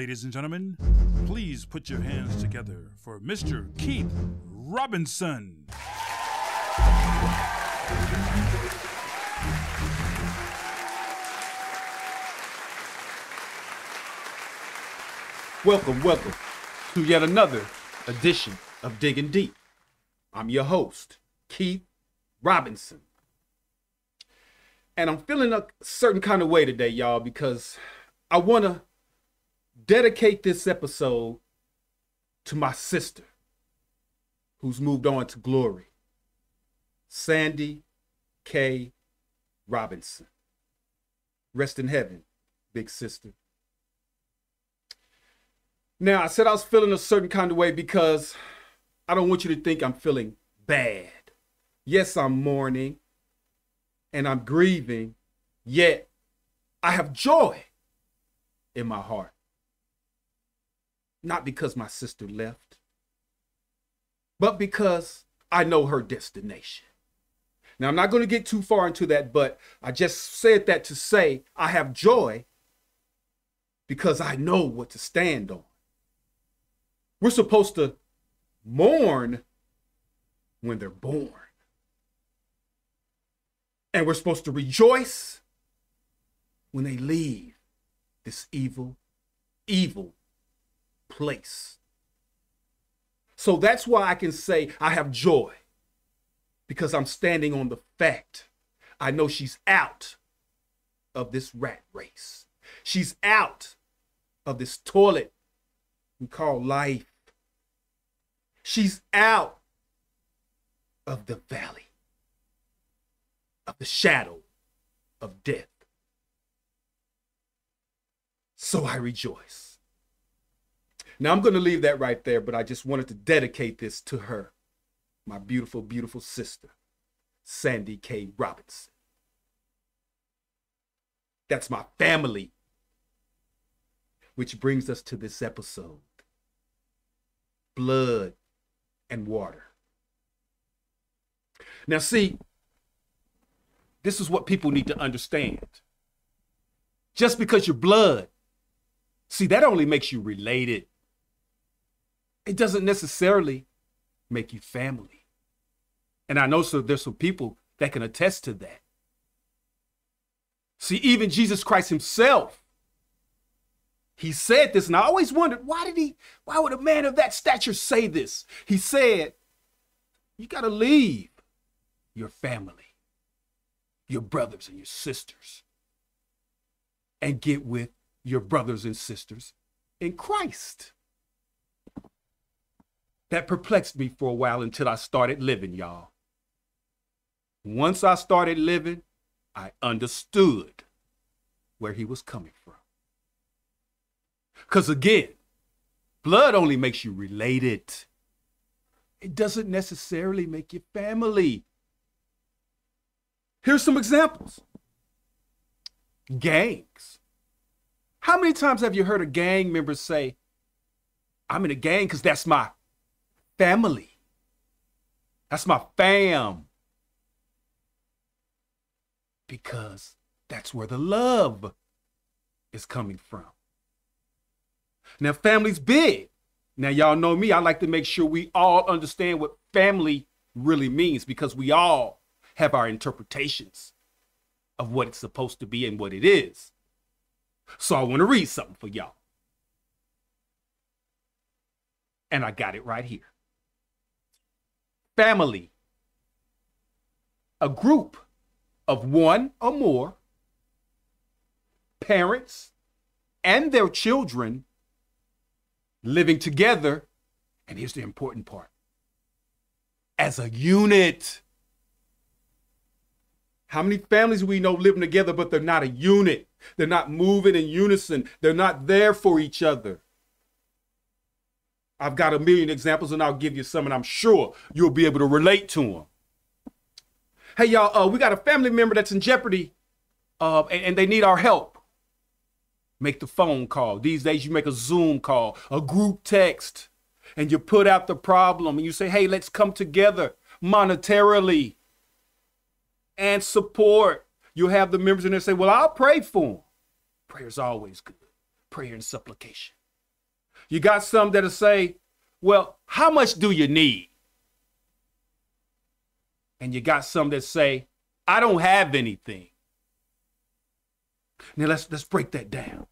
ladies and gentlemen, please put your hands together for Mr. Keith Robinson. Welcome to yet another edition of Diggin Deep. I'm your host, Keith Robinson. And I'm feeling a certain kind of way today, y'all, because I want to dedicate this episode to my sister who's moved on to glory, Sandy K. Robinson. Rest in heaven, big sister. Now, I said I was feeling a certain kind of way because I don't want you to think I'm feeling bad. Yes, I'm mourning and I'm grieving, yet I have joy in my heart. Not because my sister left, but because I know her destination. Now, I'm not going to get too far into that, but I just said that to say I have joy because I know what to stand on. We're supposed to mourn when they're born. And we're supposed to rejoice when they leave this evil place. So that's why I can say I have joy, because I'm standing on the fact I know she's out of this rat race. She's out of this toilet we call life. She's out of the valley of the shadow of death. So I rejoice. Now, I'm going to leave that right there, but I just wanted to dedicate this to her, my beautiful, beautiful sister, Sandy K. Robinson. That's my family. Which brings us to this episode, blood and water. Now, see, this is what people need to understand. Just because you're blood, see, that only makes you related. It doesn't necessarily make you family. And I know there's some people that can attest to that. See, even Jesus Christ himself, he said this, and I always wondered, why would a man of that stature say this? He said, you got to leave your family, your brothers and your sisters, and get with your brothers and sisters in Christ. That perplexed me for a while until I started living, y'all. Once I started living, I understood where he was coming from. Because again, blood only makes you related. It doesn't necessarily make you family. Here's some examples. Gangs. How many times have you heard a gang member say, I'm in a gang because that's my family. That's my fam. Because that's where the love is coming from. Now, family's big. Now, y'all know me. I like to make sure we all understand what family really means, because we all have our interpretations of what it's supposed to be and what it is. So I want to read something for y'all. And I got it right here. Family. A group of one or more parents and their children living together, and here's the important part, as a unit. How many families do we know living together, but they're not a unit? They're not moving in unison. They're not there for each other. I've got a million examples, and I'll give you some, and I'm sure you'll be able to relate to them. Hey, y'all, we got a family member that's in jeopardy, and they need our help. Make the phone call. These days, you make a Zoom call, a group text, and you put out the problem, and you say, hey, let's come together monetarily and support. You'll have the members in there say, well, I'll pray for them. Prayer's always good. Prayer and supplication. You got some that'll say, well, how much do you need? And you got some that say, I don't have anything. Now let's break that down.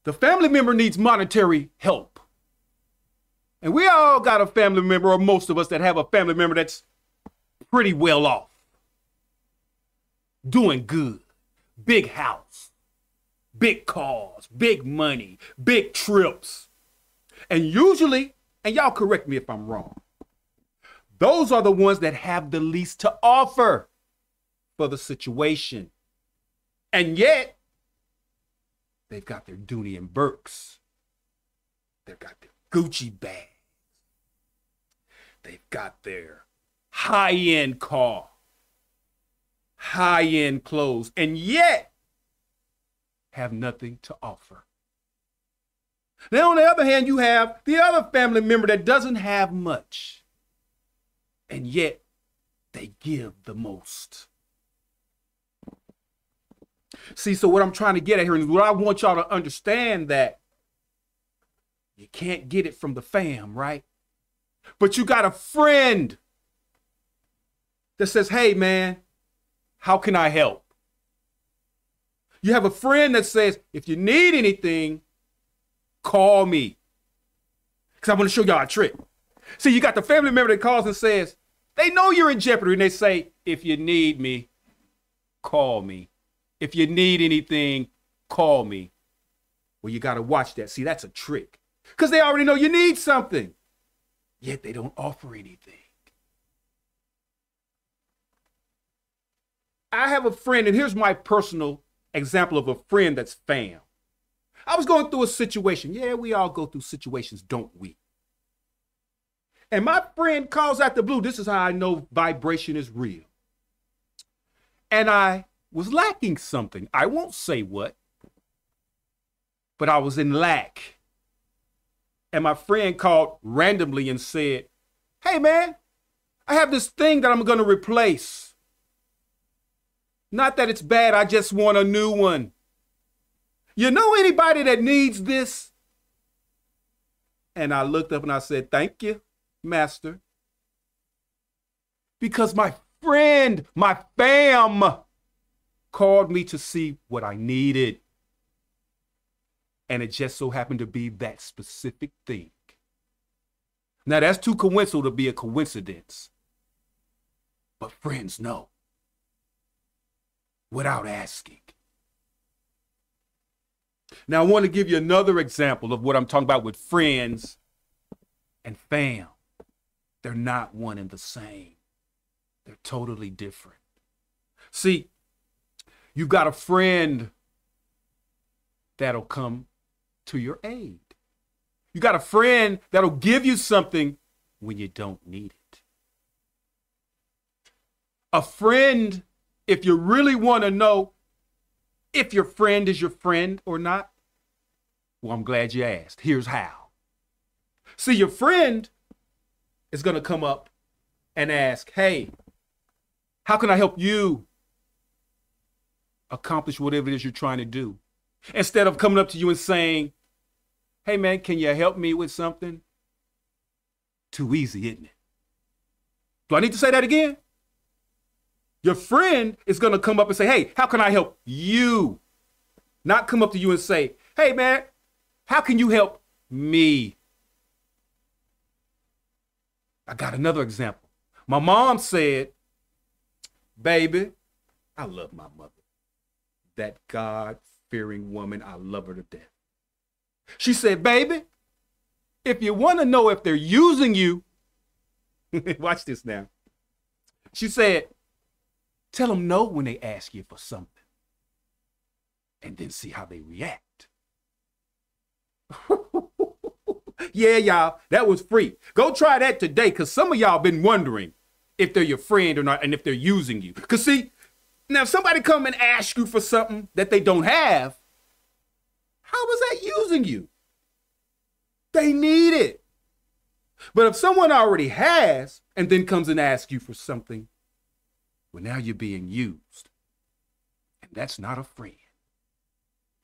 The family member needs monetary help. And we all got a family member, or most of us that have a family member that's pretty well off. Doing good. Big house. Big cars. Big money. Big trips. And usually, and y'all correct me if I'm wrong, those are the ones that have the least to offer for the situation. And yet, they've got their Dooney and Burks. They've got their Gucci bags. They've got their high-end car, high-end clothes, and yet have nothing to offer. Now, on the other hand, you have the other family member that doesn't have much, and yet they give the most. See, so what I'm trying to get at here is what I want y'all to understand, that you can't get it from the fam, right? But you got a friend that says, hey, man, how can I help? You have a friend that says, if you need anything, call me. Because I want to show y'all a trick. See, you got the family member that calls and says, they know you're in jeopardy, and they say, if you need me, call me. If you need anything, call me. Well, you got to watch that. See, that's a trick. Because they already know you need something. Yet they don't offer anything. I have a friend, and here's my personal example of a friend that's fam. I was going through a situation. Yeah, we all go through situations, don't we? And my friend calls out the blue. This is how I know vibration is real. And I was lacking something. I won't say what, but I was in lack. And my friend called randomly and said, hey, man, I have this thing that I'm going to replace. Not that it's bad. I just want a new one. You know anybody that needs this? And I looked up and I said, thank you, master. Because my friend, my fam, called me to see what I needed. And it just so happened to be that specific thing. Now, that's too coincidental to be a coincidence. But friends know. Without asking. Now, I want to give you another example of what I'm talking about with friends and fam. They're not one and the same. They're totally different. See, you've got a friend that'll come to your aid. You got a friend that'll give you something when you don't need it. A friend, if you really want to know if your friend is your friend or not, well, I'm glad you asked. Here's how. See, your friend is going to come up and ask, hey, how can I help you accomplish whatever it is you're trying to do? Instead of coming up to you and saying, hey, man, can you help me with something? Too easy, isn't it? Do I need to say that again? Your friend is going to come up and say, hey, how can I help you? Not come up to you and say, hey, man, how can you help me? I got another example. My mom said, baby, I love my mother. That God-fearing woman, I love her to death. She said, baby, if you want to know if they're using you, watch this now. She said, tell them no when they ask you for something. And then see how they react. Yeah, y'all, that was free. Go try that today, because some of y'all been wondering if they're your friend or not and if they're using you. Because see, now if somebody come and ask you for something that they don't have, how is that using you? They need it. But if someone already has and then comes and asks you for something, well, now you're being used. And that's not a friend.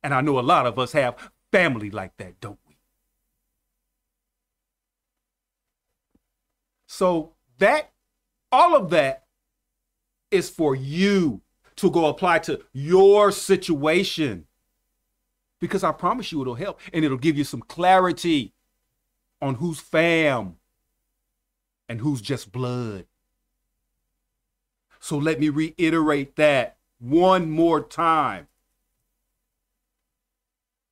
And I know a lot of us have family like that, don't we? So all of that is for you to go apply to your situation. Because I promise you it'll help and it'll give you some clarity on who's fam and who's just blood. So let me reiterate that one more time.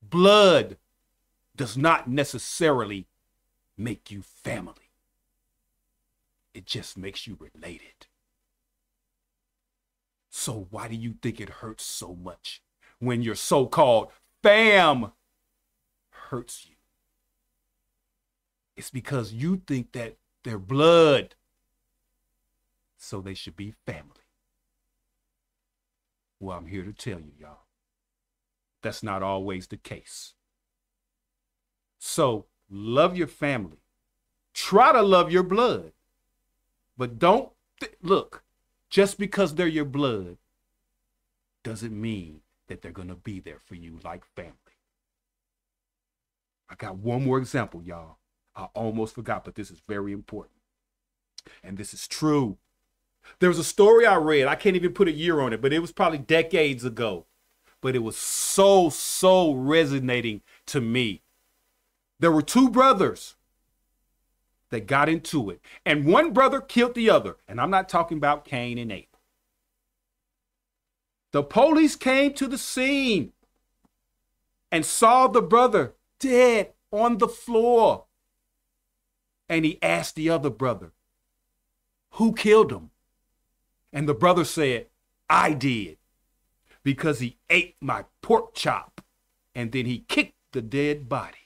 Blood does not necessarily make you family. It just makes you related. So why do you think it hurts so much when your so-called fam hurts you? It's because you think that they're blood, so they should be family. Well, I'm here to tell you, y'all, that's not always the case. So love your family. Try to love your blood. But don't look, just because they're your blood doesn't mean that they're going to be there for you like family. I got one more example, y'all. I almost forgot, but this is very important. And this is true. There was a story I read. I can't even put a year on it, but it was probably decades ago. But it was so resonating to me. There were two brothers that got into it. And one brother killed the other. And I'm not talking about Cain and Abel. The police came to the scene and saw the brother dead on the floor. And he asked the other brother, who killed him? And the brother said, I did, because he ate my pork chop. And then he kicked the dead body.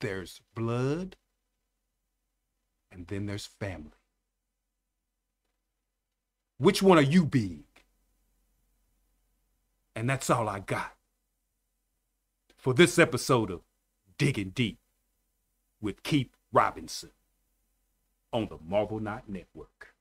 There's blood, and then there's family. Which one are you being? And that's all I got for this episode of Diggin' Deep with Keith Robinson on the Marble Knot Network.